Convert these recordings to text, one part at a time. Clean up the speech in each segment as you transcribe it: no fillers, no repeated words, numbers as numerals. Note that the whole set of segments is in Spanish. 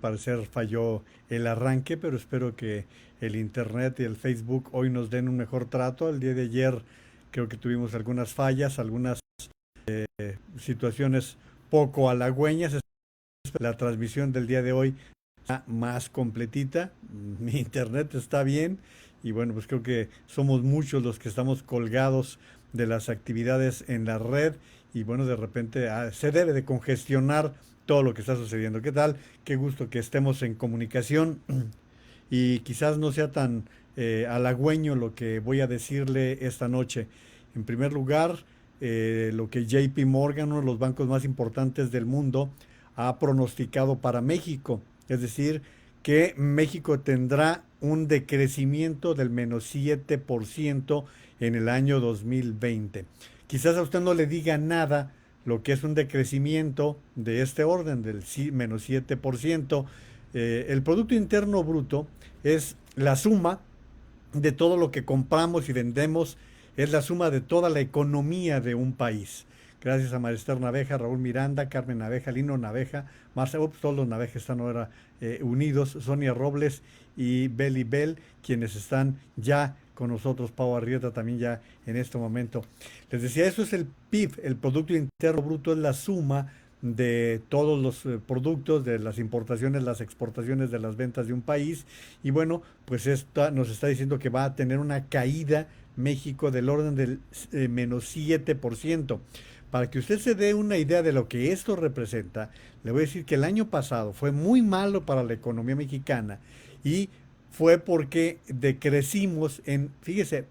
parecer falló el arranque, pero espero que el internet y el Facebook hoy nos den un mejor trato. El día de ayer creo que tuvimos algunas fallas, algunas situaciones poco halagüeñas. La transmisión del día de hoy está más completita, mi internet está bien y bueno, pues creo que somos muchos los que estamos colgados de las actividades en la red y bueno, de repente se debe de congestionar todo lo que está sucediendo. ¿Qué tal? Qué gusto que estemos en comunicación y quizás no sea tan halagüeño lo que voy a decirle esta noche. En primer lugar, lo que JP Morgan, uno de los bancos más importantes del mundo, ha pronosticado para México. Es decir, que México tendrá un decrecimiento del -7% en el año 2020. Quizás a usted no le diga nada lo que es un decrecimiento de este orden, del -7%. El Producto Interno Bruto es la suma de todo lo que compramos y vendemos, es la suma de toda la economía de un país. Gracias a Marister Naveja, Raúl Miranda, Carmen Naveja, Lino Naveja, Marcelo, todos los Naveja están ahora unidos, Sonia Robles y Beli Bell, quienes están ya con nosotros, Pau Arrieta también ya en este momento. Les decía, eso es el PIB, el Producto Interno Bruto es la suma de todos los productos, de las importaciones, las exportaciones, de las ventas de un país. Y bueno, pues esta nos está diciendo que va a tener una caída México del orden del -7%. Para que usted se dé una idea de lo que esto representa, le voy a decir que el año pasado fue muy malo para la economía mexicana y fue porque decrecimos en, fíjese,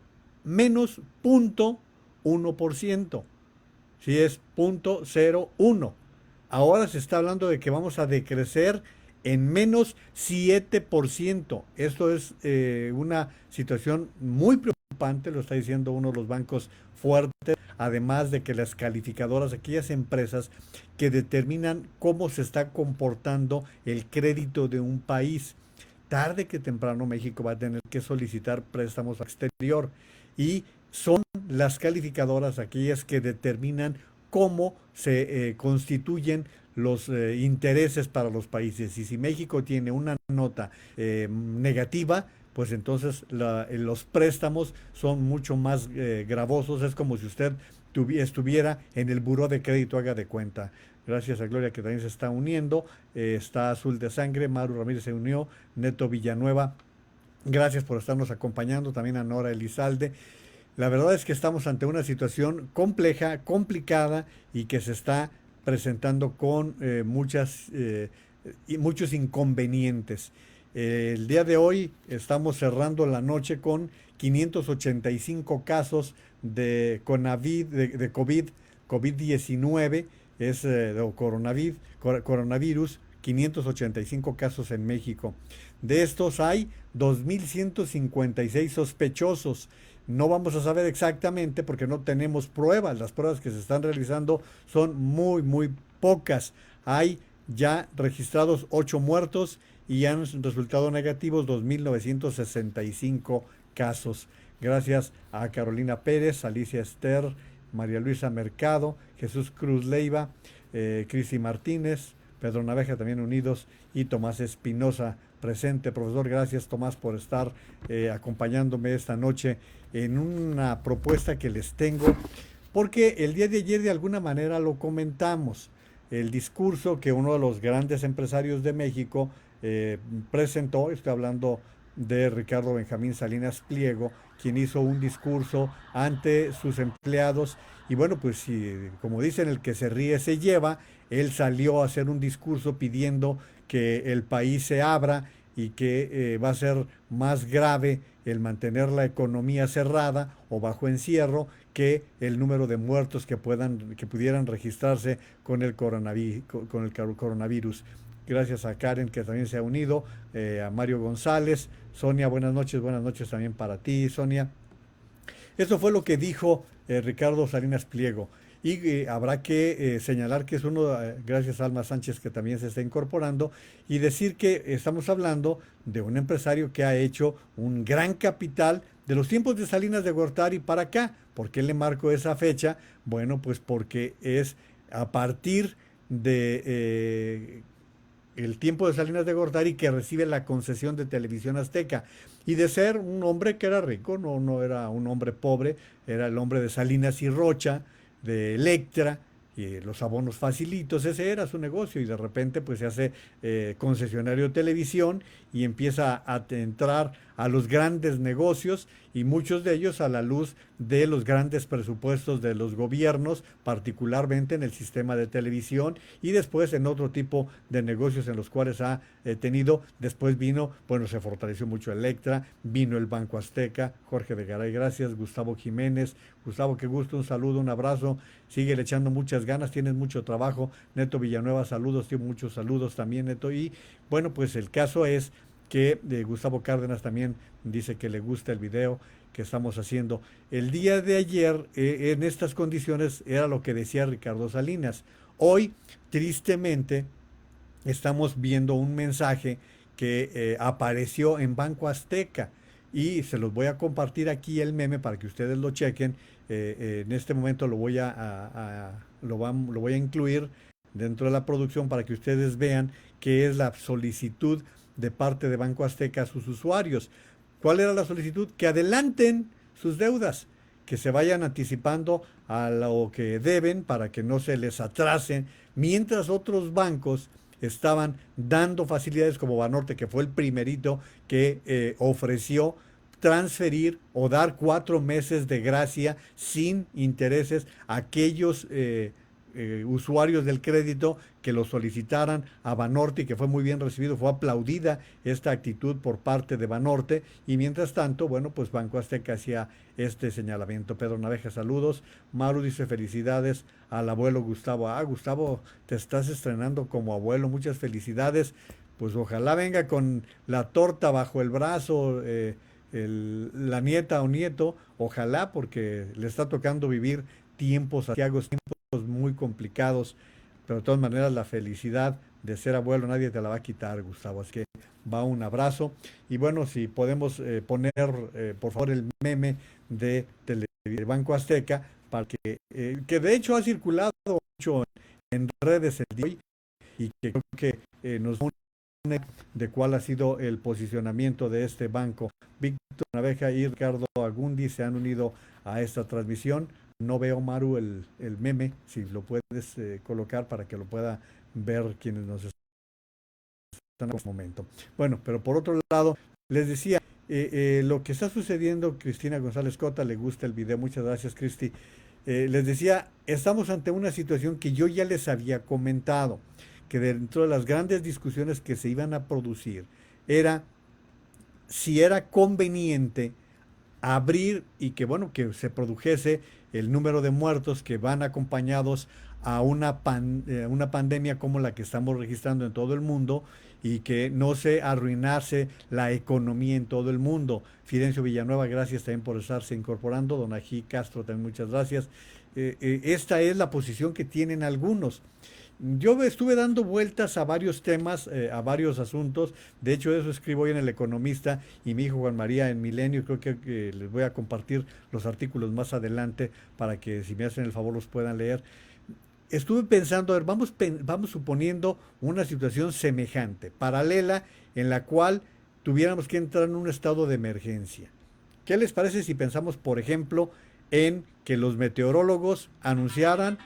-0.1%. Si es 0.01. Ahora se está hablando de que vamos a decrecer en -7%. Esto es una situación muy preocupante, lo está diciendo uno de los bancos fuertes, además de que las calificadoras, aquellas empresas que determinan cómo se está comportando el crédito de un país, tarde que temprano México va a tener que solicitar préstamos al exterior y son las calificadoras aquellas que determinan cómo se constituyen los intereses para los países. Y si México tiene una nota negativa, pues entonces los préstamos son mucho más gravosos. Es como si usted estuviera en el buró de crédito, haga de cuenta. Gracias a Gloria que también se está uniendo. Está Azul de Sangre, Maru Ramírez se unió, Neto Villanueva. Gracias por estarnos acompañando, también a Nora Elizalde. La verdad es que estamos ante una situación compleja, complicada y que se está presentando con muchos inconvenientes. El día de hoy estamos cerrando la noche con 585 casos de COVID-19, es coronavirus, 585 casos en México. De estos hay 2.156 sospechosos. No vamos a saber exactamente porque no tenemos pruebas. Las pruebas que se están realizando son muy, muy pocas. Hay ya registrados 8 muertos y han resultado negativos 2.965 casos. Gracias a Carolina Pérez, Alicia Esther, María Luisa Mercado, Jesús Cruz Leiva, Cristi Martínez, Pedro Naveja también unidos y Tomás Espinosa presente. Profesor, gracias Tomás por estar acompañándome esta noche en una propuesta que les tengo, porque el día de ayer de alguna manera lo comentamos, el discurso que uno de los grandes empresarios de México presentó, estoy hablando de Ricardo Benjamín Salinas Pliego, quien hizo un discurso ante sus empleados y bueno, pues si, como dicen, el que se ríe se lleva, él salió a hacer un discurso pidiendo que el país se abra y que va a ser más grave el mantener la economía cerrada o bajo encierro que el número de muertos que pudieran registrarse con el coronavirus. Gracias a Karen que también se ha unido, a Mario González, Sonia, buenas noches también para ti, Sonia. Eso fue lo que dijo Ricardo Salinas Pliego. Y habrá que señalar que es uno, gracias a Alma Sánchez que también se está incorporando, y decir que estamos hablando de un empresario que ha hecho un gran capital de los tiempos de Salinas de Gortari para acá. ¿Por qué le marco esa fecha? Bueno, pues porque es a partir de el tiempo de Salinas de Gortari, que recibe la concesión de Televisión Azteca. Y de ser un hombre que era rico, no era un hombre pobre, era el hombre de Salinas y Rocha, de Electra, y los abonos facilitos, ese era su negocio. Y de repente pues se hace concesionario de televisión y empieza a entrar a los grandes negocios, y muchos de ellos a la luz de los grandes presupuestos de los gobiernos, particularmente en el sistema de televisión, y después en otro tipo de negocios en los cuales ha tenido. Después vino, bueno, se fortaleció mucho Electra, vino el Banco Azteca, Jorge de Garay, gracias, Gustavo Jiménez. Gustavo, qué gusto, un saludo, un abrazo, sigue le echando muchas ganas, tienes mucho trabajo. Neto Villanueva, saludos, tío, muchos saludos también, Neto. Y bueno, pues el caso es que Gustavo Cárdenas también dice que le gusta el video que estamos haciendo. El día de ayer, en estas condiciones, era lo que decía Ricardo Salinas. Hoy, tristemente, estamos viendo un mensaje que apareció en Banco Azteca, y se los voy a compartir aquí el meme para que ustedes lo chequen. En este momento lo voy a incluir dentro de la producción para que ustedes vean que es la solicitud de parte de Banco Azteca a sus usuarios. ¿Cuál era la solicitud? Que adelanten sus deudas, que se vayan anticipando a lo que deben para que no se les atrasen, mientras otros bancos estaban dando facilidades, como Banorte, que fue el primerito que ofreció transferir o dar 4 meses de gracia sin intereses a aquellos usuarios del crédito que lo solicitaran a Banorte, y que fue muy bien recibido, fue aplaudida esta actitud por parte de Banorte. Y mientras tanto, bueno, pues Banco Azteca hacía este señalamiento. Pedro Naveja, saludos. Maru dice felicidades al abuelo Gustavo. Gustavo, te estás estrenando como abuelo, muchas felicidades. Pues ojalá venga con la torta bajo el brazo, la nieta o nieto, ojalá, porque le está tocando vivir tiempos asiagos, tiempos muy complicados, pero de todas maneras la felicidad de ser abuelo nadie te la va a quitar, Gustavo. Así que va un abrazo. Y bueno, si podemos poner por favor el meme de Banco Azteca, para que de hecho ha circulado mucho en redes el día de hoy, y que creo que nos une de cuál ha sido el posicionamiento de este banco. Víctor Naveja y Ricardo Agundi se han unido a esta transmisión. No veo, Maru, el meme, si lo puedes colocar para que lo pueda ver quienes nos están en este momento. Bueno, pero por otro lado, les decía, lo que está sucediendo, Cristina González Cota, le gusta el video, muchas gracias, Cristi. Les decía, estamos ante una situación que yo ya les había comentado, que dentro de las grandes discusiones que se iban a producir, era si era conveniente abrir, y que bueno, que se produjese el número de muertos que van acompañados a una pandemia como la que estamos registrando en todo el mundo, y que no se arruinase la economía en todo el mundo. Fidencio Villanueva, gracias también por estarse incorporando. Don Ají Castro, también muchas gracias. Esta es la posición que tienen algunos. Yo estuve dando vueltas a varios temas, a varios asuntos. De hecho, eso escribo hoy en El Economista, y mi hijo Juan María en Milenio. Creo que les voy a compartir los artículos más adelante para que, si me hacen el favor, los puedan leer. Estuve pensando, a ver, vamos suponiendo una situación semejante, paralela, en la cual tuviéramos que entrar en un estado de emergencia. ¿Qué les parece si pensamos, por ejemplo, en que los meteorólogos anunciaran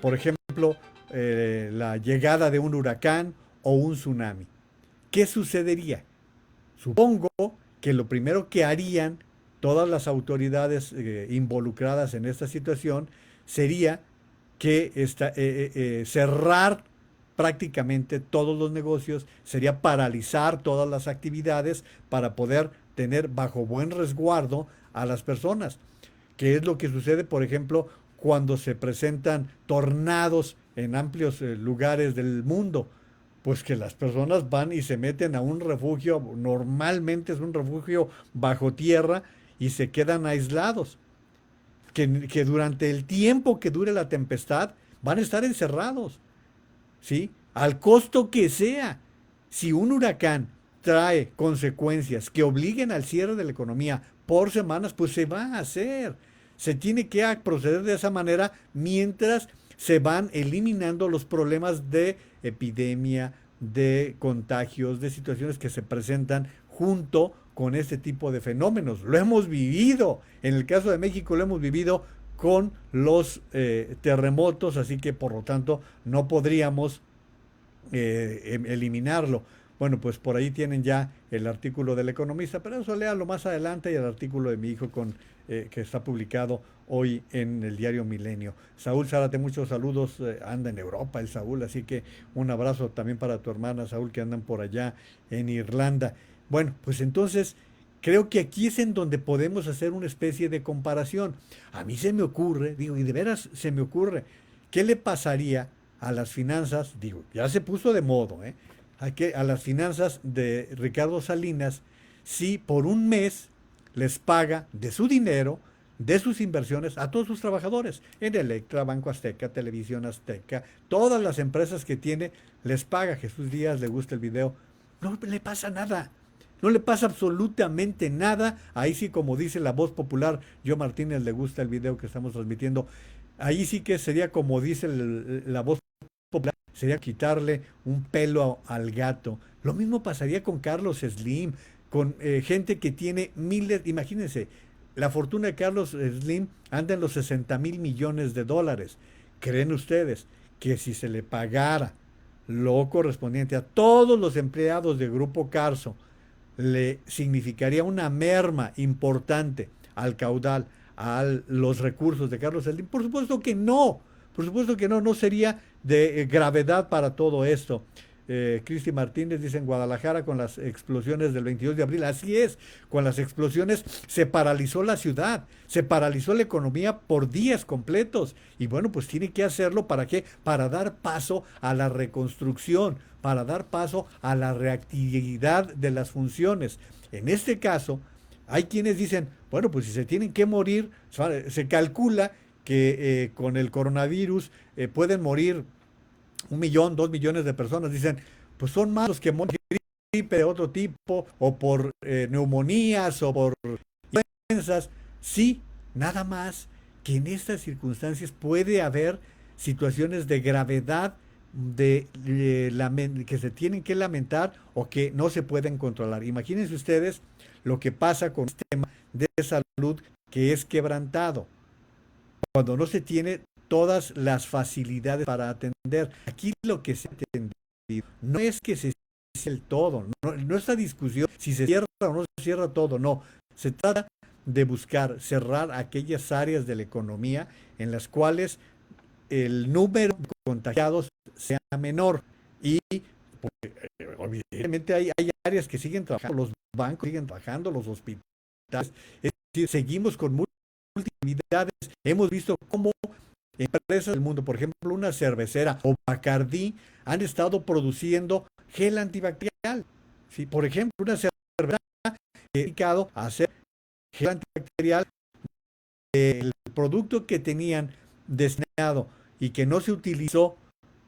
por ejemplo, la llegada de un huracán o un tsunami? ¿Qué sucedería? Supongo que lo primero que harían todas las autoridades involucradas en esta situación sería que cerrar prácticamente todos los negocios, sería paralizar todas las actividades para poder tener bajo buen resguardo a las personas. ¿Qué es lo que sucede, por ejemplo, cuando se presentan tornados en amplios lugares del mundo? Pues que las personas van y se meten a un refugio, normalmente es un refugio bajo tierra, y se quedan aislados. Que durante el tiempo que dure la tempestad van a estar encerrados, ¿sí? Al costo que sea. Si un huracán trae consecuencias que obliguen al cierre de la economía por semanas, pues se va a hacer. Se tiene que proceder de esa manera mientras se van eliminando los problemas de epidemia, de contagios, de situaciones que se presentan junto con este tipo de fenómenos. Lo hemos vivido, en el caso de México lo hemos vivido con los terremotos, así que por lo tanto no podríamos eliminarlo. Bueno, pues por ahí tienen ya el artículo del Economista, pero eso léalo más adelante y el artículo de mi hijo que está publicado hoy en el diario Milenio. Saúl Zárate, muchos saludos, anda en Europa el Saúl, así que un abrazo también para tu hermana Saúl que andan por allá en Irlanda. Bueno, pues entonces creo que aquí es en donde podemos hacer una especie de comparación. A mí se me ocurre, digo, y de veras se me ocurre, ¿qué le pasaría a las finanzas? Digo, ya se puso de modo, ¿eh? A las finanzas de Ricardo Salinas si por un mes les paga de su dinero, de sus inversiones a todos sus trabajadores. En Electra, Banco Azteca, Televisión Azteca, todas las empresas que tiene, les paga. Jesús Díaz, le gusta el video. No le pasa nada. No le pasa absolutamente nada. Ahí sí, como dice la voz popular, yo Martínez le gusta el video que estamos transmitiendo. Ahí sí que sería como dice la voz popular, sería quitarle un pelo al gato. Lo mismo pasaría con Carlos Slim, con gente que tiene miles, imagínense, la fortuna de Carlos Slim anda en los 60,000 millones de dólares. ¿Creen ustedes que si se le pagara lo correspondiente a todos los empleados de Grupo Carso, le significaría una merma importante al caudal, a los recursos de Carlos Slim? Por supuesto que no, por supuesto que no, no sería de gravedad para todo esto. Cristi Martínez dice en Guadalajara con las explosiones del 22 de abril, así es, con las explosiones se paralizó la ciudad, se paralizó la economía por días completos y bueno, pues tiene que hacerlo ¿para qué? Para dar paso a la reconstrucción, para dar paso a la reactividad de las funciones. En este caso, hay quienes dicen, bueno, pues si se tienen que morir, se calcula que con el coronavirus pueden morir 1 millón, 2 millones de personas. Dicen, pues son más los que mueren de gripe de otro tipo, o por neumonías, o por influencias. Sí, nada más que en estas circunstancias puede haber situaciones de gravedad que se tienen que lamentar o que no se pueden controlar. Imagínense ustedes lo que pasa con un sistema de salud que es quebrantado cuando no se tiene todas las facilidades para atender. Aquí lo que se ha entendido no es que se cierre el todo, no esta discusión si se cierra o no se cierra todo, no. Se trata de buscar cerrar aquellas áreas de la economía en las cuales el número de contagiados sea menor y obviamente hay áreas que siguen trabajando, los bancos siguen trabajando, los hospitales, es decir, seguimos con muchas actividades. Hemos visto cómo empresas del mundo, por ejemplo, una cervecera o Bacardí, han estado produciendo gel antibacterial. ¿Sí? Por ejemplo, una cervecera dedicado a hacer gel antibacterial, el producto que tenían destinado y que no se utilizó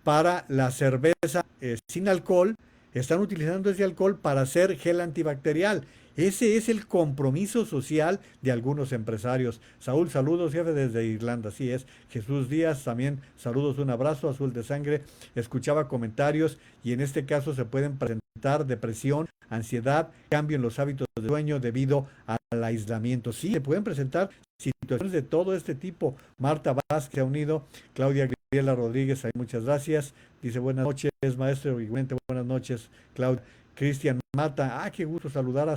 para la cerveza sin alcohol, están utilizando ese alcohol para hacer gel antibacterial. Ese es el compromiso social de algunos empresarios. Saúl, saludos, jefe, desde Irlanda, así es. Jesús Díaz, también saludos, un abrazo, azul de sangre. Escuchaba comentarios y en este caso se pueden presentar depresión, ansiedad, cambio en los hábitos de sueño debido al aislamiento. Sí, se pueden presentar situaciones de todo este tipo. Marta Vázquez se ha unido, Claudia Gabriela Rodríguez, muchas gracias. Dice buenas noches, maestro, igualmente buenas noches, Claudia. Cristian Mata, qué gusto saludar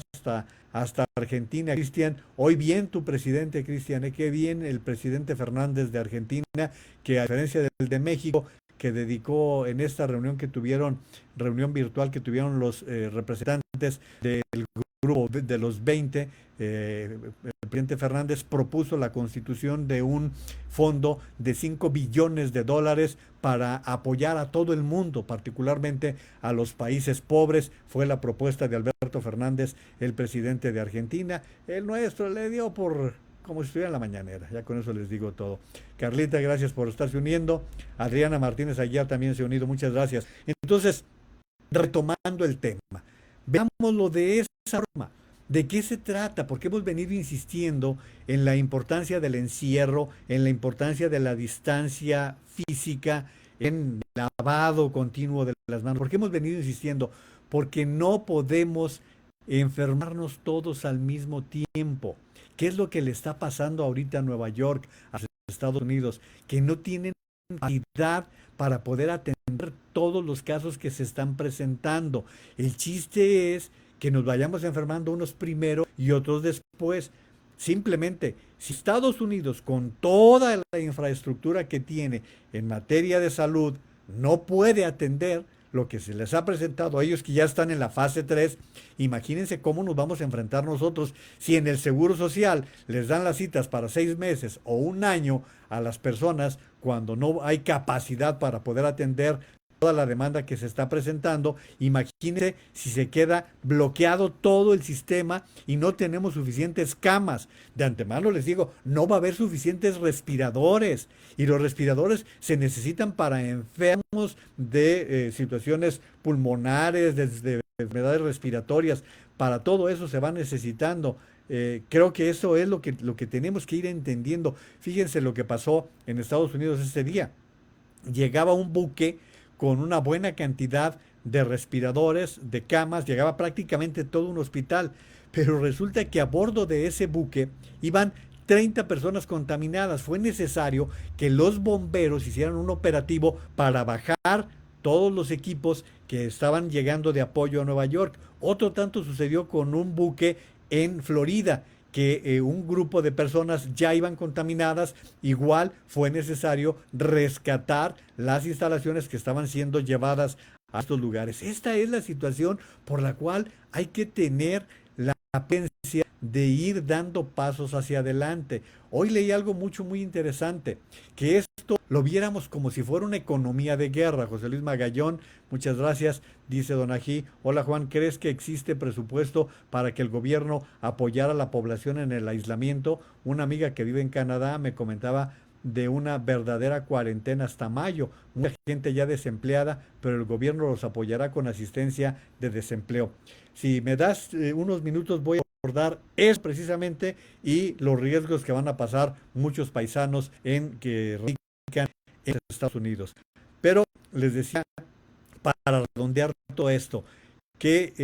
hasta Argentina, Cristian. Hoy bien tu presidente, Cristian, qué bien el presidente Fernández de Argentina, que a diferencia del de México, que dedicó en esta reunión reunión virtual que tuvieron los representantes del grupo de los 20, el presidente Fernández propuso la constitución de un fondo de 5 billones de dólares para apoyar a todo el mundo, particularmente a los países pobres. Fue la propuesta de Alberto Fernández, el presidente de Argentina. El nuestro le dio por como si estuviera en la mañanera. Ya con eso les digo todo. Carlita, gracias por estarse uniendo. Adriana Martínez Aguiar también se ha unido. Muchas gracias. Entonces, retomando el tema, veámoslo de esa forma. ¿De qué se trata? Porque hemos venido insistiendo en la importancia del encierro, en la importancia de la distancia física, en el lavado continuo de las manos. ¿Por qué hemos venido insistiendo? Porque no podemos enfermarnos todos al mismo tiempo. ¿Qué es lo que le está pasando ahorita a Nueva York, a Estados Unidos? Que no tienen capacidad para poder atender todos los casos que se están presentando. El chiste es que nos vayamos enfermando unos primero y otros después. Simplemente, si Estados Unidos, con toda la infraestructura que tiene en materia de salud, no puede atender lo que se les ha presentado a ellos que ya están en la fase 3, imagínense cómo nos vamos a enfrentar nosotros si en el Seguro Social les dan las citas para 6 meses o un año a las personas cuando no hay capacidad para poder atender toda la demanda que se está presentando. Imagínense si se queda bloqueado todo el sistema y no tenemos suficientes camas. De antemano les digo, no va a haber suficientes respiradores y los respiradores se necesitan para enfermos de situaciones pulmonares, de enfermedades respiratorias. Para todo eso se va necesitando. Creo que eso es lo que tenemos que ir entendiendo. Fíjense lo que pasó en Estados Unidos ese día. Llegaba un buque con una buena cantidad de respiradores, de camas, llegaba prácticamente todo un hospital, pero resulta que a bordo de ese buque iban 30 personas contaminadas. Fue necesario que los bomberos hicieran un operativo para bajar todos los equipos que estaban llegando de apoyo a Nueva York. Otro tanto sucedió con un buque en Florida, que un grupo de personas ya iban contaminadas. Igual fue necesario rescatar las instalaciones que estaban siendo llevadas a estos lugares. Esta es la situación por la cual hay que tener la paciencia de ir dando pasos hacia adelante. Hoy leí algo muy interesante, que esto lo viéramos como si fuera una economía de guerra. José Luis Magallón, muchas gracias, dice Don Ají. Hola Juan, ¿crees que existe presupuesto para que el gobierno apoyara a la población en el aislamiento? Una amiga que vive en Canadá me comentaba de una verdadera cuarentena hasta mayo. Mucha gente ya desempleada, pero el gobierno los apoyará con asistencia de desempleo. Si me das unos minutos, voy a abordar eso precisamente y los riesgos que van a pasar muchos paisanos en que radican en Estados Unidos. Pero les decía, para redondear todo esto, que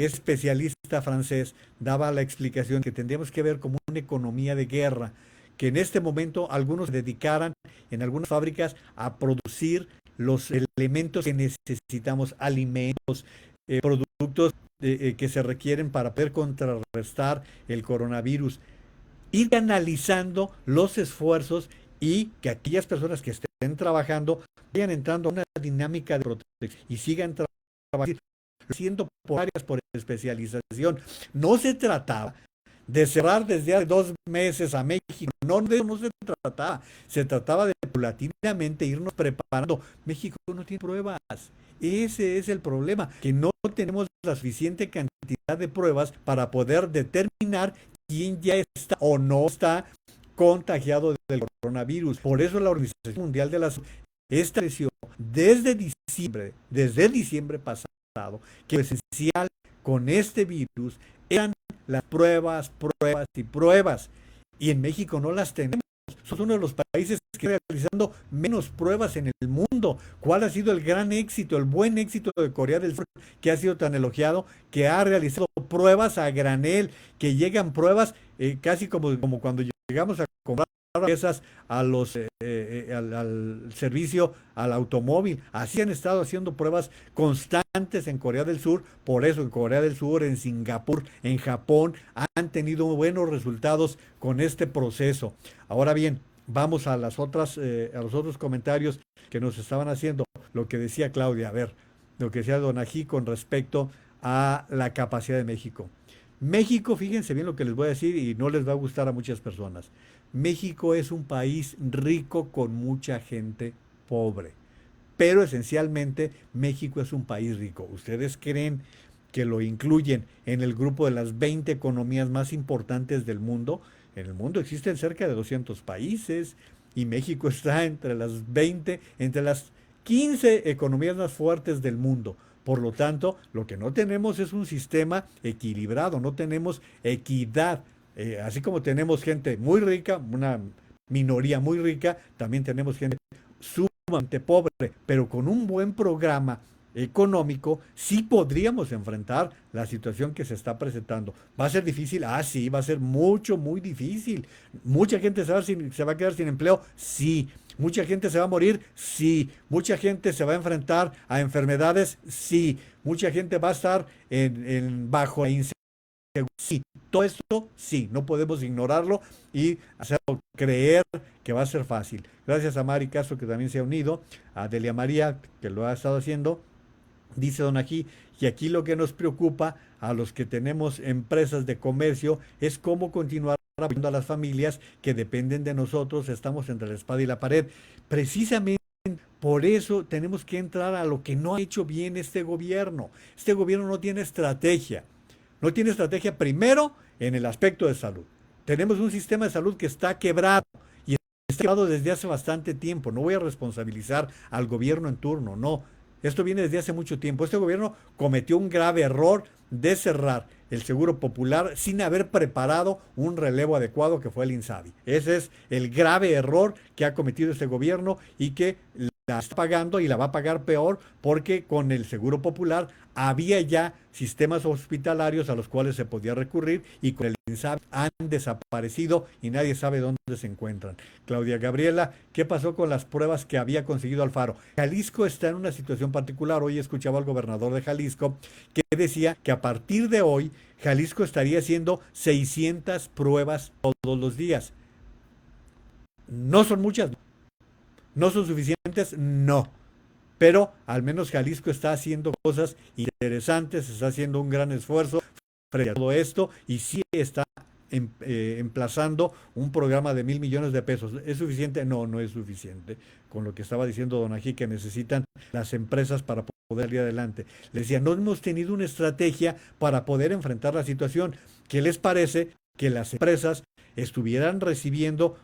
especialista francés daba la explicación que tendríamos que ver como una economía de guerra, que en este momento algunos se dedicaran en algunas fábricas a producir los elementos que necesitamos, alimentos, productos que se requieren para poder contrarrestar el coronavirus, ir canalizando los esfuerzos y que aquellas personas que estén trabajando vayan entrando a una dinámica de protección y sigan trabajando, siendo por áreas por especialización. No se trataba de cerrar desde hace 2 meses a México, no, de eso no se trataba, se trataba de paulatinamente irnos preparando. México no tiene pruebas, ese es el problema, que no tenemos la suficiente cantidad de pruebas para poder determinar quién ya está o no está contagiado del coronavirus. Por eso la Organización Mundial de la Salud estableció desde diciembre pasado, que lo esencial con este virus eran las pruebas, pruebas y pruebas. Y en México no las tenemos. Somos uno de los países que está realizando menos pruebas en el mundo. ¿Cuál ha sido el gran éxito, el buen éxito de Corea del Sur, que ha sido tan elogiado, que ha realizado pruebas a granel, que llegan pruebas casi como cuando llegamos a comprar piezas a al servicio al automóvil? Así han estado haciendo pruebas constantes en Corea del Sur. Por eso en Corea del Sur, en Singapur, en Japón han tenido buenos resultados con este proceso. Ahora bien, vamos a a los otros comentarios que nos estaban haciendo. Lo que decía Claudia, a ver, lo que decía Don Ají con respecto a la capacidad de México. México, fíjense bien lo que les voy a decir y no les va a gustar a muchas personas. México es un país rico con mucha gente pobre, pero esencialmente México es un país rico. ¿Ustedes creen que lo incluyen en el grupo de las 20 economías más importantes del mundo? En el mundo existen cerca de 200 países y México está entre las 20, entre las 15 economías más fuertes del mundo. Por lo tanto, lo que no tenemos es un sistema equilibrado, no tenemos equidad. Así como tenemos gente muy rica, una minoría muy rica, también tenemos gente sumamente pobre, pero con un buen programa económico sí podríamos enfrentar la situación que se está presentando. ¿Va a ser difícil? Ah, sí, va a ser muy difícil. ¿Mucha gente se va a quedar sin empleo? Sí. ¿Mucha gente se va a morir? Sí. ¿Mucha gente se va a enfrentar a enfermedades? Sí. ¿Mucha gente va a estar bajo la inseguridad? Sí. Todo esto, sí. No podemos ignorarlo y hacerlo creer que va a ser fácil. Gracias a Mari Castro, que también se ha unido, a Delia María, que lo ha estado haciendo. Dice don aquí, y aquí lo que nos preocupa a los que tenemos empresas de comercio es cómo continuar apoyando a las familias que dependen de nosotros, estamos entre la espada y la pared. Precisamente por eso tenemos que entrar a lo que no ha hecho bien este gobierno. Este gobierno no tiene estrategia. No tiene estrategia primero en el aspecto de salud. Tenemos un sistema de salud que está quebrado y está quebrado desde hace bastante tiempo. No voy a responsabilizar al gobierno en turno, no. Esto viene desde hace mucho tiempo. Este gobierno cometió un grave error de cerrar el Seguro Popular sin haber preparado un relevo adecuado que fue el INSABI. Ese es el grave error que ha cometido este gobierno y que la está pagando y la va a pagar peor porque con el Seguro Popular había ya sistemas hospitalarios a los cuales se podía recurrir y con el INSABI han desaparecido y nadie sabe dónde se encuentran. Claudia Gabriela, ¿qué pasó con las pruebas que había conseguido Alfaro? Jalisco está en una situación particular. Hoy escuchaba al gobernador de Jalisco que decía que a partir de hoy Jalisco estaría haciendo 600 pruebas todos los días. No son muchas, no son suficientes, no. Pero al menos Jalisco está haciendo cosas interesantes, está haciendo un gran esfuerzo frente a todo esto y sí está emplazando un programa de 1,000 millones de pesos. ¿Es suficiente? No, no es suficiente. Con lo que estaba diciendo don Ají, que necesitan las empresas para poder ir adelante. Les decía, no hemos tenido una estrategia para poder enfrentar la situación. ¿Qué les parece que las empresas estuvieran recibiendo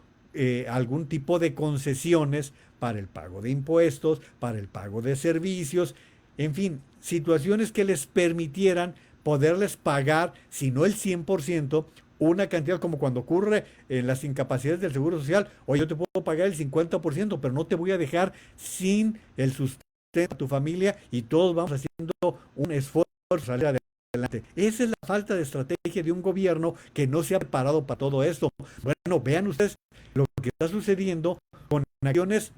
algún tipo de concesiones para el pago de impuestos, para el pago de servicios, en fin, situaciones que les permitieran poderles pagar, si no el 100%, una cantidad como cuando ocurre en las incapacidades del Seguro Social? Oye, yo te puedo pagar el 50%, pero no te voy a dejar sin el sustento de tu familia y todos vamos haciendo un esfuerzo para salir adelante. Esa es la falta de estrategia de un gobierno que no se ha preparado para todo esto. Bueno, vean ustedes lo que está sucediendo con acciones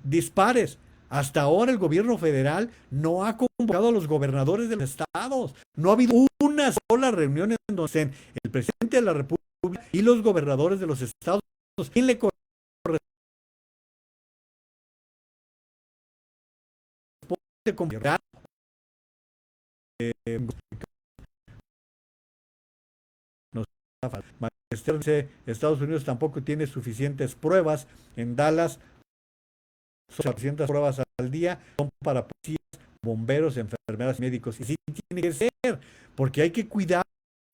dispares. Hasta ahora el gobierno federal no ha convocado a los gobernadores de los estados. No ha habido una sola reunión en donde estén el presidente de la República y los gobernadores de los estados. ¿Quién le corresponde convocar? Estados Unidos tampoco tiene suficientes pruebas. En Dallas son 400 pruebas al día, son para policías, bomberos, enfermeras, médicos. Y sí tiene que ser, porque hay que cuidar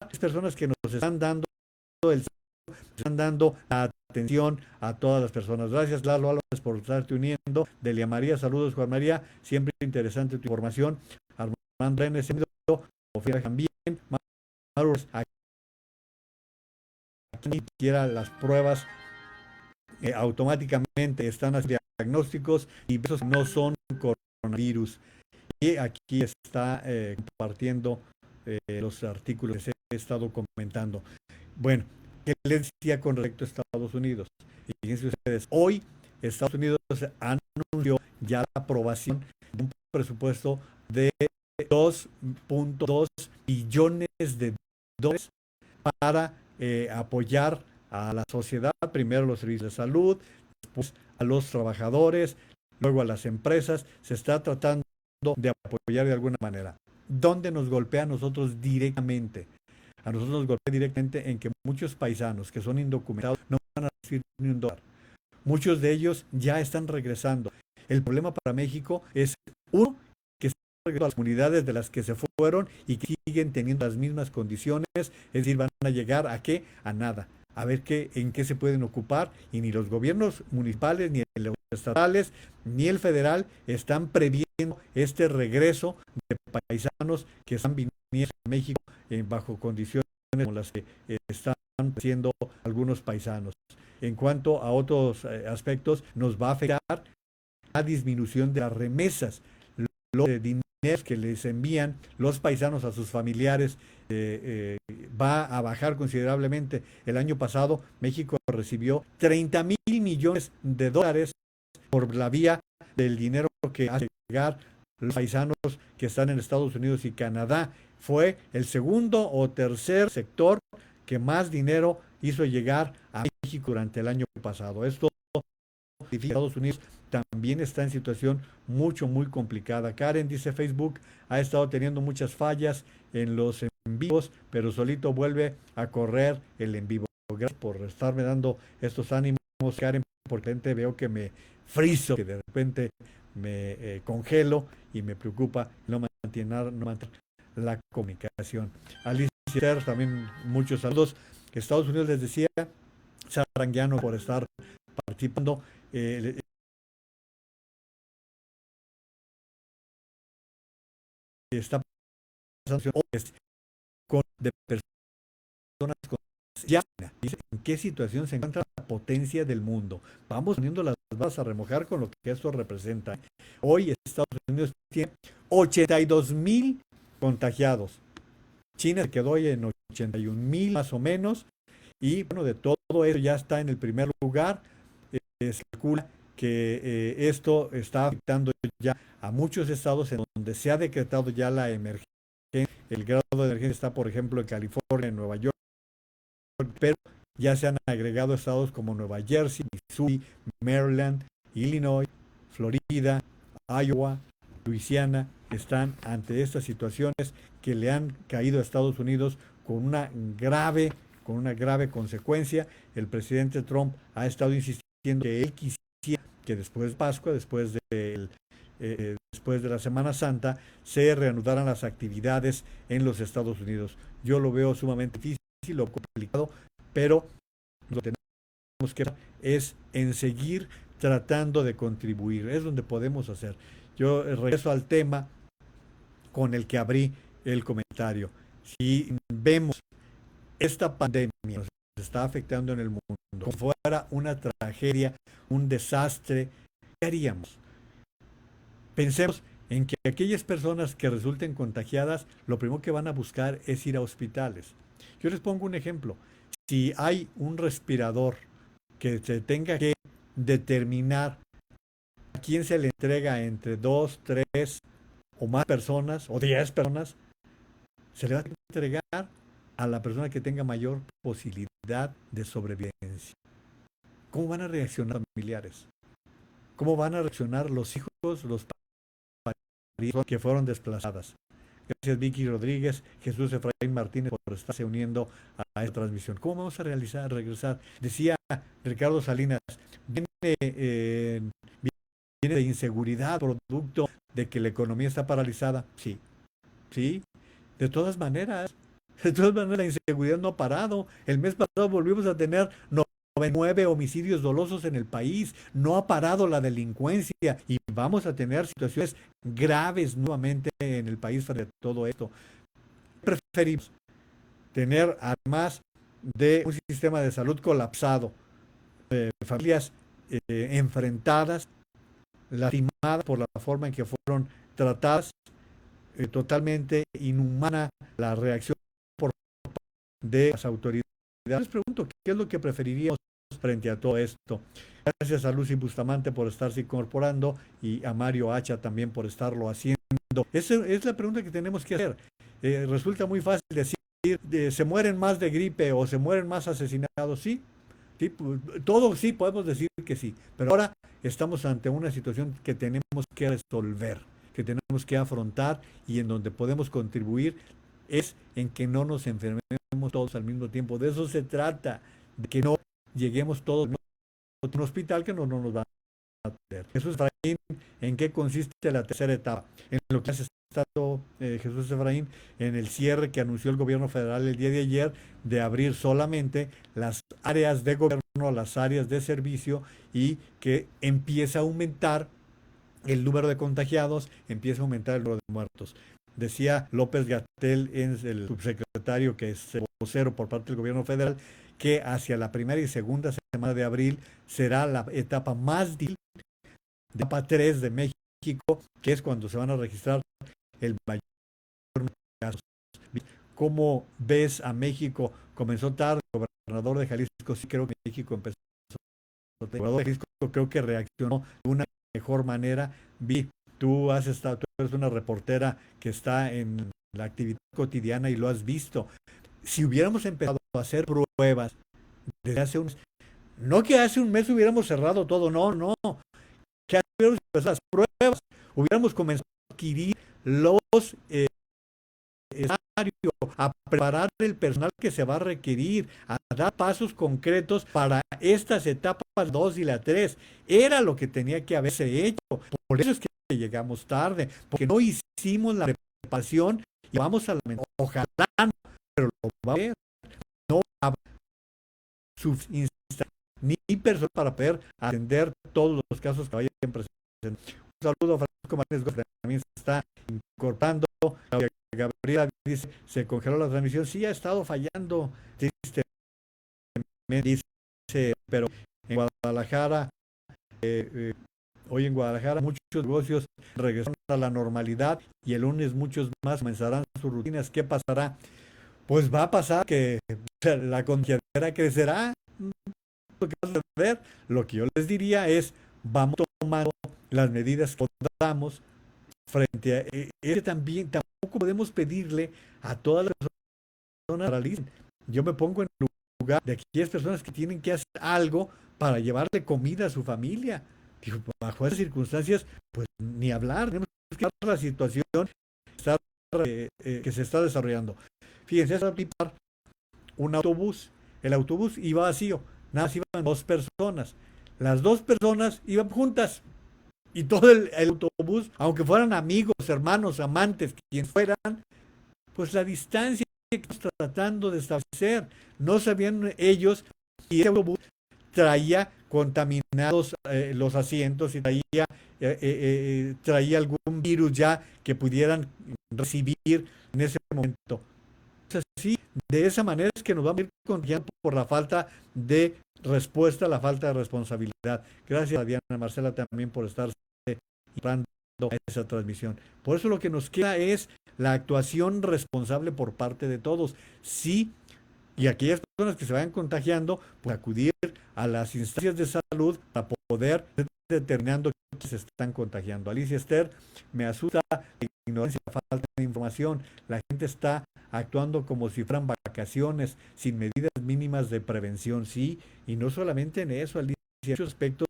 a las personas que nos están dando están dando la atención a todas las personas. Gracias, Lalo Álvarez, por estarte uniendo. Delia María, saludos, Juan María. Siempre interesante tu información. Armando Renes, Sofía también. Aquí ni siquiera las pruebas automáticamente están haciendo diagnósticos y esos no son coronavirus. Y aquí está compartiendo los artículos que se he estado comentando. Bueno, ¿qué les decía con respecto a Estados Unidos? Y fíjense ustedes, hoy Estados Unidos anunció ya la aprobación de un presupuesto de 2.2 billones de dólares para apoyar a la sociedad, primero los servicios de salud, después a los trabajadores, luego a las empresas. Se está tratando de apoyar de alguna manera. ¿Dónde nos golpea a nosotros directamente? A nosotros nos golpea directamente en que muchos paisanos que son indocumentados no van a recibir ni un dólar. Muchos de ellos ya están regresando. El problema para México es, uno, que están regresando a las comunidades de las que se fueron y que siguen teniendo las mismas condiciones, es decir, van a llegar ¿a qué? A nada. A ver en qué se pueden ocupar, y ni los gobiernos municipales, ni los estatales, ni el federal están previendo este regreso de paisanos que están viniendo a México bajo condiciones como las que están haciendo algunos paisanos. En cuanto a otros aspectos, nos va a afectar la disminución de las remesas, los dineros que les envían los paisanos a sus familiares va a bajar considerablemente. El año pasado México recibió 30,000 millones de dólares por la vía del dinero que hace llegar los paisanos que están en Estados Unidos y Canadá. Fue el segundo o tercer sector que más dinero hizo llegar a México durante el año pasado. Esto Estados Unidos también está en situación muy complicada. Karen dice: Facebook ha estado teniendo muchas fallas en los en vivos, pero solito vuelve a correr el en vivo. Gracias por estarme dando estos ánimos, Karen, porque de repente veo que me friso, que de repente me congelo y me preocupa no mantener la comunicación. Alicia también muchos saludos. Estados Unidos, les decía, Saranguiano, por estar participando. Está pasando con de personas con ya en qué situación se encuentra la potencia del mundo. Vamos poniendo las bases a remojar con lo que esto representa. Hoy Estados Unidos tiene 82,000 contagiados. China se quedó hoy en 81,000 más o menos. Y bueno, de todo eso ya está en el primer lugar. Se calcula que esto está afectando ya a muchos estados en donde se ha decretado ya la emergencia. El grado de emergencia está, por ejemplo, en California, en Nueva York, pero ya se han agregado estados como Nueva Jersey, Missouri, Maryland, Illinois, Florida, Iowa, Luisiana. Están ante estas situaciones que le han caído a Estados Unidos con una grave consecuencia. El presidente Trump ha estado insistiendo que él quisiera que después de Pascua, después de la Semana Santa, se reanudaran las actividades en los Estados Unidos. Yo lo veo sumamente difícil o complicado, pero lo que tenemos que hacer es en seguir tratando de contribuir. Es donde podemos hacer. Yo regreso al tema con el que abrí el comentario. Si vemos esta pandemia nos está afectando en el mundo, como fuera una tragedia, un desastre, ¿qué haríamos? Pensemos en que aquellas personas que resulten contagiadas, lo primero que van a buscar es ir a hospitales. Yo les pongo un ejemplo. Si hay un respirador que se tenga que determinar a quién se le entrega entre 2, 3 o más personas, o 10 personas, se le va a entregar a la persona que tenga mayor posibilidad de sobrevivencia. ¿Cómo van a reaccionar los familiares? ¿Cómo van a reaccionar los hijos, los parientes que fueron desplazadas? Gracias, Vicky Rodríguez, Jesús Efraín Martínez, por estarse uniendo a esta transmisión. ¿Cómo vamos a regresar? Decía Ricardo Salinas, viene de inseguridad, producto de que la economía está paralizada. Sí. De todas maneras, la inseguridad no ha parado. El mes pasado volvimos a tener 99 homicidios dolosos en el país. No ha parado la delincuencia y vamos a tener situaciones graves nuevamente en el país frente a todo esto. Preferimos tener, además de un sistema de salud colapsado, familias enfrentadas, lastimadas por la forma en que fueron tratadas, totalmente inhumana la reacción por de las autoridades. Les pregunto, ¿qué es lo que preferiríamos frente a todo esto? Gracias a Lucy Bustamante por estarse incorporando y a Mario Hacha también por estarlo haciendo. Esa es la pregunta que tenemos que hacer. Resulta muy fácil decir, ¿se mueren más de gripe o se mueren más asesinados? Sí, todo sí, podemos decir que sí, pero ahora estamos ante una situación que tenemos que resolver, que tenemos que afrontar y en donde podemos contribuir es en que no nos enfermemos todos al mismo tiempo. De eso se trata, de que no lleguemos todos a un hospital que no nos va a atender. Jesús Efraín, ¿en qué consiste la tercera etapa? En lo que hace estado Jesús Efraín, en el cierre que anunció el gobierno federal el día de ayer de abrir solamente las áreas de gobierno, las áreas de servicio, y que empieza a aumentar el número de contagiados, empieza a aumentar el número de muertos. Decía López Gatell, el subsecretario que es vocero por parte del gobierno federal, que hacia la primera y segunda semana de abril será la etapa más difícil de etapa 3 de México, que es cuando se van a registrar el mayor número de casos. ¿Cómo ves a México? Comenzó tarde, el gobernador de Jalisco, sí creo que México empezó. El gobernador de Jalisco creo que reaccionó de una mejor manera. Vi, tú eres una reportera que está en la actividad cotidiana y lo has visto. Si hubiéramos empezado a hacer pruebas desde hace un mes, no que hace un mes hubiéramos cerrado todo, no, no, que hubiéramos empezado las pruebas, hubiéramos comenzado a adquirir los a preparar el personal que se va a requerir, a dar pasos concretos para estas etapas 2 y la 3. Era lo que tenía que haberse hecho. Por eso es que llegamos tarde, porque no hicimos la preparación y vamos a lamentar. Ojalá no, pero lo va a ver. No habrá suficiente ni personal para poder atender todos los casos que vayan presentes. Un saludo a Francisco Martínez Gómez, que también se está incorporando. Gabriela dice, se congeló la transmisión. Sí, ha estado fallando, dice, pero en Guadalajara, hoy en Guadalajara, muchos negocios regresaron a la normalidad y el lunes muchos más comenzarán sus rutinas. ¿Qué pasará? Pues va a pasar que la contagiadera crecerá. Lo que vas a ver, lo que yo les diría es, vamos tomando las medidas que podamos frente a que también tampoco podemos pedirle a todas las personas que realicen. Yo me pongo en el lugar de aquellas personas que tienen que hacer algo para llevarle comida a su familia. Digo, bajo esas circunstancias, pues ni hablar, tenemos que ver la situación que se está desarrollando. Fíjense, es un autobús, el autobús iba vacío, nada más iban dos personas. Las dos personas iban juntas. Y todo el autobús, aunque fueran amigos, hermanos, amantes, quien fueran, pues la distancia que estamos tratando de establecer, no sabían ellos y ese autobús traía contaminados los asientos y traía algún virus ya que pudieran recibir en ese momento. Es así, de esa manera es que nos vamos a ir contagiando por la falta de respuesta, la falta de responsabilidad. Gracias a Diana Marcela también por estar a esa transmisión. Por eso lo que nos queda es la actuación responsable por parte de todos. Sí, y aquellas personas que se vayan contagiando, pues acudir a las instancias de salud para poder ir determinando que se están contagiando. Alicia Esther, me asusta la ignorancia, la falta de información. La gente está actuando como si fueran vacaciones, sin medidas mínimas de prevención, sí, y no solamente en eso, Alicia, en muchos aspectos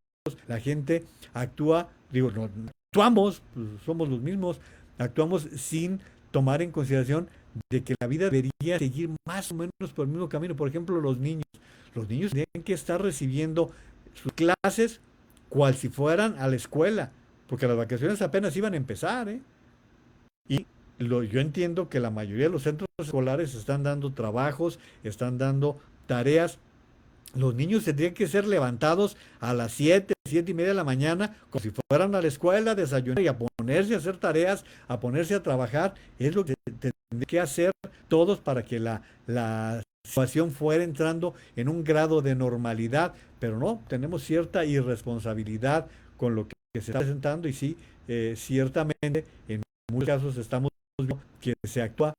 la gente actúa, digo, no, actuamos, pues, somos los mismos, actuamos sin tomar en consideración de que la vida debería seguir más o menos por el mismo camino. Por ejemplo, los niños tienen que estar recibiendo sus clases cual si fueran a la escuela, porque las vacaciones apenas iban a empezar, ¿eh? Y yo entiendo que la mayoría de los centros escolares están dando trabajos, están dando tareas. Los niños tendrían que ser levantados a las 7 y media de la mañana, como si fueran a la escuela, desayunar y a ponerse a hacer tareas, a ponerse a trabajar. Es lo que tendrían que hacer todos para que la situación fuera entrando en un grado de normalidad. Pero no, tenemos cierta irresponsabilidad con lo que se está presentando y sí, ciertamente en muchos casos estamos viendo que se actúa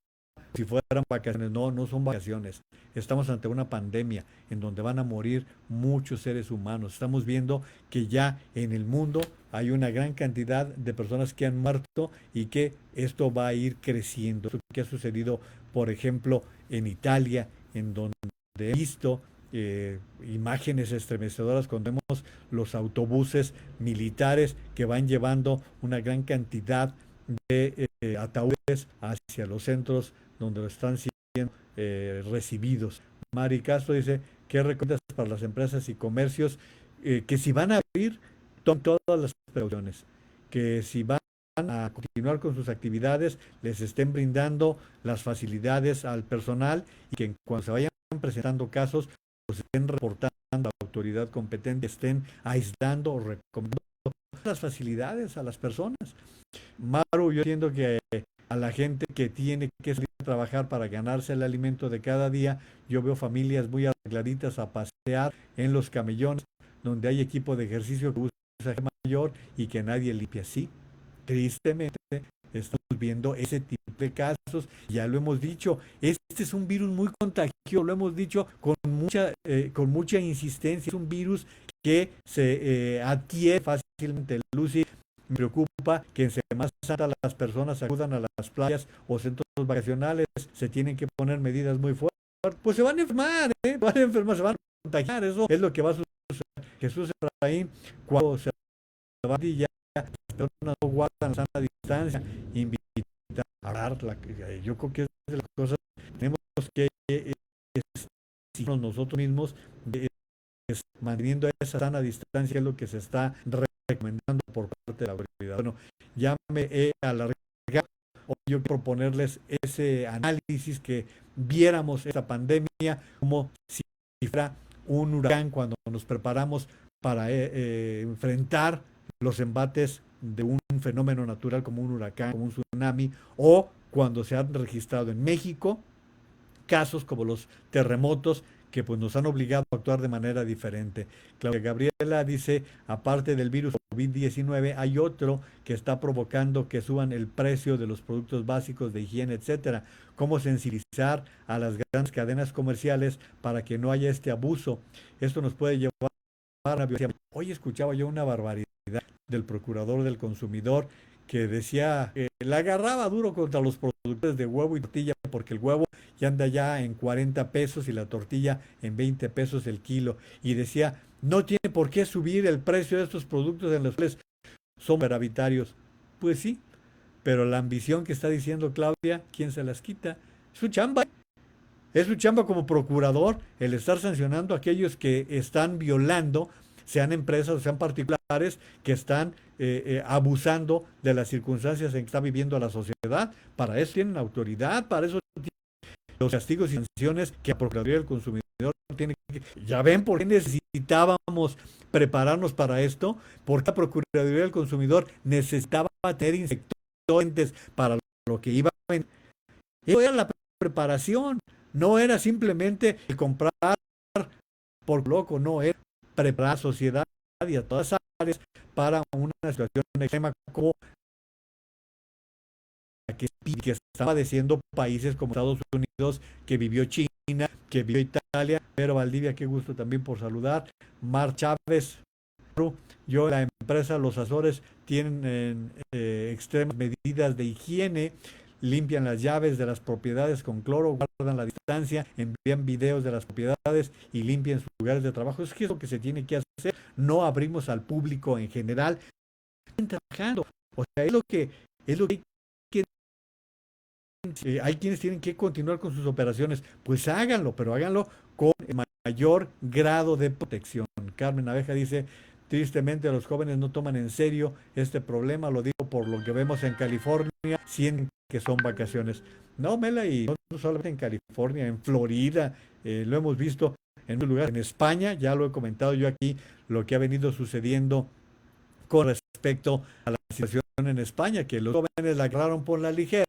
si fueran vacaciones. No, no son vacaciones. Estamos ante una pandemia en donde van a morir muchos seres humanos. Estamos viendo que ya en el mundo hay una gran cantidad de personas que han muerto y que esto va a ir creciendo. Esto que ha sucedido, por ejemplo, en Italia, en donde he visto imágenes estremecedoras cuando vemos los autobuses militares que van llevando una gran cantidad de ataúdes hacia los centros donde lo están siendo recibidos. Mari Castro dice, ¿qué recomiendas para las empresas y comercios que si van a abrir, tomen todas las precauciones, que si van a continuar con sus actividades, les estén brindando las facilidades al personal y que cuando se vayan presentando casos, pues estén reportando a la autoridad competente, estén aislando o recomendando las facilidades a las personas. Maru, yo entiendo que a la gente que tiene que salir a trabajar para ganarse el alimento de cada día, yo veo familias muy arregladitas a pasear en los camellones, donde hay equipo de ejercicio que usa gente mayor y que nadie limpia. Sí, tristemente estamos viendo ese tipo de casos, ya lo hemos dicho, este es un virus muy contagioso, lo hemos dicho con mucha insistencia, es un virus que se adquiere fácilmente. Lucy, me preocupa que en Semana Santa las personas acudan a las playas o centros vacacionales, se tienen que poner medidas muy fuertes, pues se van a enfermar, van a enfermar, se van a contagiar, eso es lo que va a suceder. Jesús Efraín, cuando se va a ya las personas no guardan sana distancia, invitar a hablar, yo creo que es de las cosas que tenemos que exigirnos nosotros mismos, manteniendo esa sana distancia, es lo que se está recomendando por parte de la autoridad. Bueno, ya me he alargado. Hoy yo quiero proponerles ese análisis, que viéramos esta pandemia como si fuera un huracán cuando nos preparamos para enfrentar los embates de un fenómeno natural como un huracán, como un tsunami, o cuando se han registrado en México casos como los terremotos que pues nos han obligado a actuar de manera diferente. Claudia Gabriela dice, aparte del virus COVID-19, hay otro que está provocando que suban el precio de los productos básicos de higiene, etcétera. ¿Cómo sensibilizar a las grandes cadenas comerciales para que no haya este abuso? Esto nos puede llevar a la violencia. Hoy escuchaba yo una barbaridad del procurador del consumidor que decía que la agarraba duro contra los productores de huevo y tortilla, porque el huevo ya anda ya en 40 pesos y la tortilla en 20 pesos el kilo. Y decía, no tiene por qué subir el precio de estos productos en los cuales son peravitarios. Pues sí, pero la ambición que está diciendo Claudia, ¿quién se las quita? Es su chamba. Es su chamba como procurador el estar sancionando a aquellos que están violando, sean empresas o sean particulares, que están abusando de las circunstancias en que está viviendo la sociedad. Para eso tienen autoridad, para eso tienen los castigos y sanciones que la Procuraduría del Consumidor tiene que... Ya ven por qué necesitábamos prepararnos para esto, porque la Procuraduría del Consumidor necesitaba tener insectores para lo que iba a vender. Eso era la preparación, no era simplemente el comprar por loco, no, era preparar a la sociedad y a todas las áreas para una situación extrema como la que está padeciendo países como Estados Unidos, que vivió China, que vivió Italia. Pero Valdivia, qué gusto también por saludar. Mar Chávez, yo, la empresa Los Azores tienen extremas medidas de higiene, limpian las llaves de las propiedades con cloro, guardan la distancia, envían videos de las propiedades y limpian sus lugares de trabajo. Es que es lo que se tiene que hacer. No abrimos al público en general. Están trabajando. O sea, es lo que hay quienes tienen que continuar con sus operaciones. Pues háganlo, pero háganlo con mayor grado de protección. Carmen Abeja dice, tristemente los jóvenes no toman en serio este problema, lo digo por lo que vemos en California, sienten que son vacaciones. No, Mela, y no solamente en California, en Florida, lo hemos visto en un lugar, en España, ya lo he comentado yo aquí, lo que ha venido sucediendo con respecto a la situación en España, que los jóvenes la agarraron por la ligera,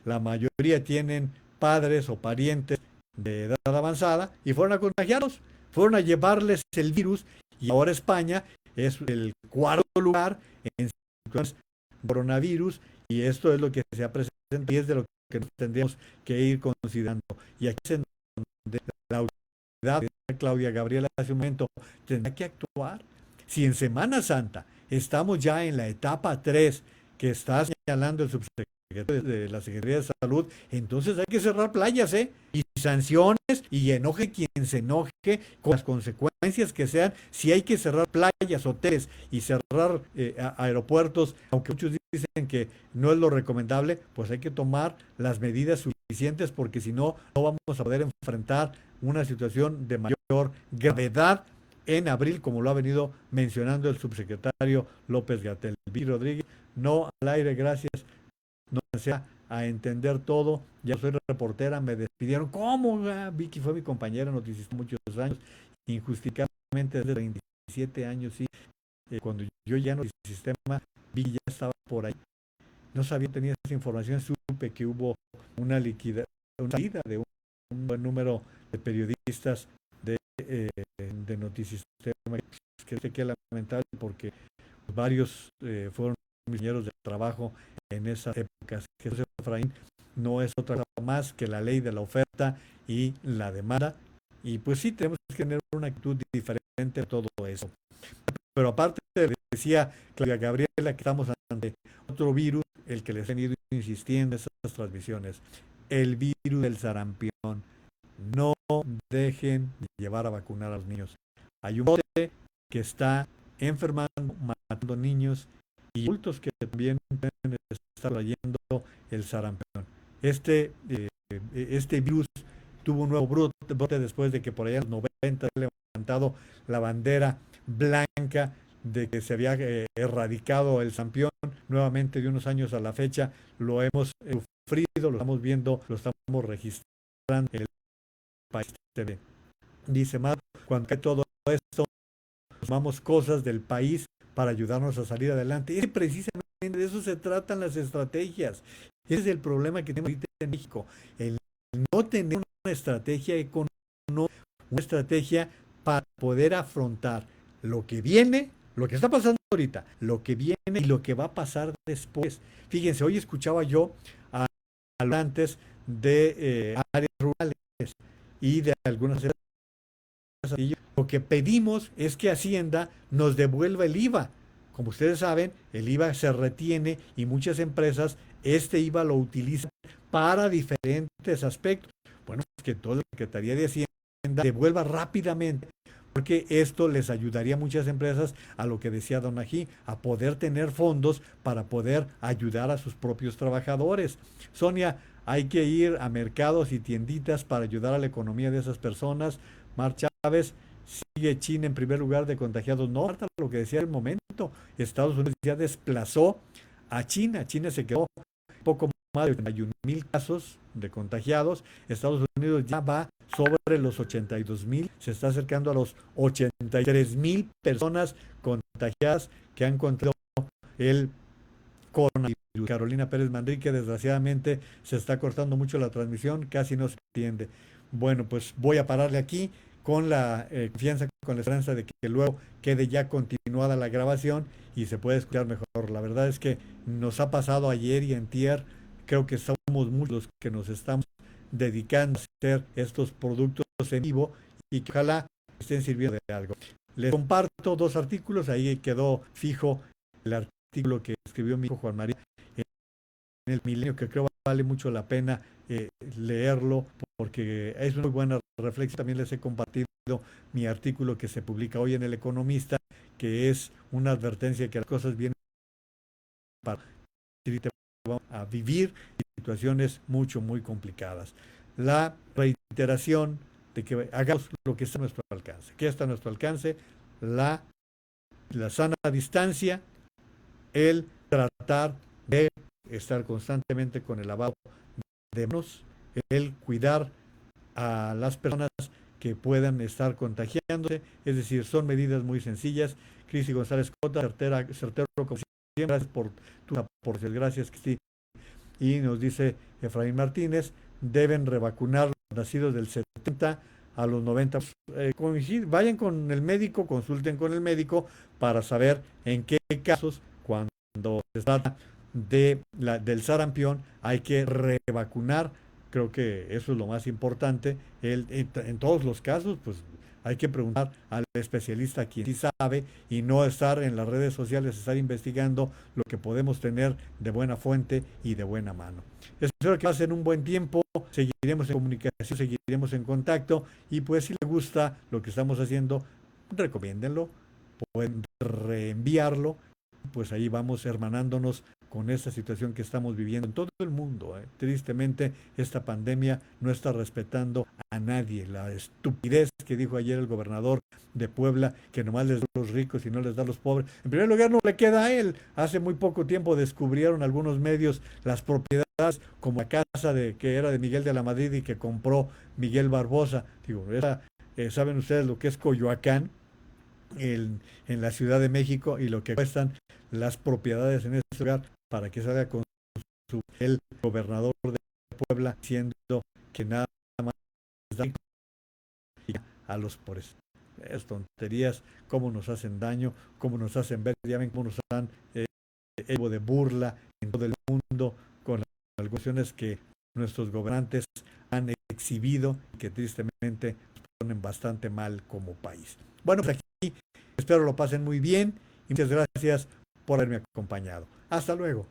la mayoría tienen padres o parientes de edad avanzada y fueron a contagiarlos, fueron a llevarles el virus, y ahora España es el cuarto lugar en situaciones de coronavirus, y esto es lo que se ha presentado y es de lo que tendríamos que ir considerando. Y aquí es en donde la autoridad, Claudia Gabriela hace un momento, tendrá que actuar. Si en Semana Santa estamos ya en la etapa 3 que está señalando el subsecretario de la Secretaría de Salud, entonces hay que cerrar playas, y sanciones, y enoje quien se enoje, con las consecuencias que sean. Si hay que cerrar playas, hoteles y cerrar aeropuertos, aunque muchos dicen que no es lo recomendable, pues hay que tomar las medidas suficientes, porque si no, no vamos a poder enfrentar una situación de mayor gravedad en abril, como lo ha venido mencionando el subsecretario López-Gatell. Vicky Rodríguez, no al aire, gracias. No sea a entender todo. Ya soy reportera, me despidieron. ¿Cómo? Vicky fue mi compañera noticista muchos años, injustificadamente desde 27 años, sí. cuando yo ya no el sistema, vi que ya estaba por ahí. No sabía, tenía esa información, supe que hubo una liquida, una salida de un buen número de periodistas de Notisistema, que sé que es lamentable porque varios fueron mis compañeros de trabajo en esas épocas. Jesús Efraín no es otra cosa más que la ley de la oferta y la demanda, y pues sí tenemos que tener una actitud diferente a todo eso. Pero aparte, decía Claudia Gabriela que estamos ante otro virus, el que les he ido insistiendo en esas transmisiones, el virus del sarampión. No dejen de llevar a vacunar a los niños. Hay un brote que está enfermando, matando niños y adultos que también pueden estar trayendo el sarampión. Este virus tuvo un nuevo brote después de que por allá en los 90 se ha levantado la bandera blanca de que se había erradicado el sarampión. Nuevamente de unos años a la fecha lo hemos sufrido, lo estamos viendo, lo estamos registrando en el país. Dice Mato, cuando cae todo esto, tomamos cosas del país para ayudarnos a salir adelante. Y precisamente de eso se tratan las estrategias. Ese es el problema que tenemos ahorita en México. El no tener una estrategia económica, una estrategia para poder afrontar lo que viene, lo que está pasando ahorita, lo que viene y lo que va a pasar después. Fíjense, hoy escuchaba yo a hablantes de áreas rurales y de algunas. Lo que pedimos es que Hacienda nos devuelva el IVA. Como ustedes saben, el IVA se retiene y muchas empresas este IVA lo utilizan para diferentes aspectos. Bueno, pues que toda la Secretaría de Hacienda devuelva rápidamente, porque esto les ayudaría a muchas empresas a lo que decía Don Ají, a poder tener fondos para poder ayudar a sus propios trabajadores. Sonia, hay que ir a mercados y tienditas para ayudar a la economía de esas personas. Mar Chávez, sigue China en primer lugar de contagiados. No, Marta, lo que decía en el momento, Estados Unidos ya desplazó a China. China se quedó poco más de 81,000 casos de contagiados. Estados Unidos ya va sobre los 82,000, se está acercando a los 83,000 personas contagiadas que han contraído el coronavirus. Carolina Pérez Manrique, desgraciadamente se está cortando mucho la transmisión, casi no se entiende. Bueno, pues voy a pararle aquí con la confianza, con la esperanza de que luego quede ya continuada la grabación y se pueda escuchar mejor. La verdad es que nos ha pasado ayer y antier, creo que somos muchos los que nos estamos dedicando a hacer estos productos en vivo y que ojalá estén sirviendo de algo. Les comparto dos artículos, ahí quedó fijo el artículo que escribió mi hijo Juan María en el Milenio, que creo vale mucho la pena leerlo porque es una muy buena reflexión. También les he compartido mi artículo que se publica hoy en El Economista, que es una advertencia que las cosas vienen para a vivir situaciones muy complicadas. La reiteración de que hagamos lo que está a nuestro alcance. ¿Qué está a nuestro alcance? La sana distancia, el tratar de estar constantemente con el lavado de manos, el cuidar a las personas que puedan estar contagiándose, es decir, son medidas muy sencillas. Cristi González Cota, certero como siempre, gracias por tus aportes, gracias Cristi. Y nos dice Efraín Martínez, deben revacunar los nacidos del 70 a los 90. Vayan con el médico, consulten con el médico para saber en qué casos, cuando se trata del sarampión, hay que revacunar. Creo que eso es lo más importante. En todos los casos, pues hay que preguntar al especialista quien sí sabe y no estar en las redes sociales, estar investigando lo que podemos tener de buena fuente y de buena mano. Espero que pasen un buen tiempo, seguiremos en comunicación, seguiremos en contacto y pues si les gusta lo que estamos haciendo, recomiéndenlo, pueden reenviarlo, pues ahí vamos hermanándonos con esta situación que estamos viviendo en todo el mundo. Tristemente, esta pandemia no está respetando a nadie. La estupidez que dijo ayer el gobernador de Puebla, que nomás les da a los ricos y no les da a los pobres. En primer lugar, no le queda a él. Hace muy poco tiempo descubrieron algunos medios las propiedades, como la casa que era de Miguel de la Madrid y que compró Miguel Barbosa. Digo, ¿saben ustedes lo que es Coyoacán? en la Ciudad de México y lo que cuestan las propiedades en ese lugar para que salga con el gobernador de Puebla diciendo que nada más da a los pobres. Es tonterías, cómo nos hacen daño, cómo nos hacen ver, ya ven cómo nos dan de burla en todo el mundo con las cuestiones que nuestros gobernantes han exhibido y que tristemente nos ponen bastante mal como país. Bueno, pues aquí espero lo pasen muy bien y muchas gracias por haberme acompañado. Hasta luego.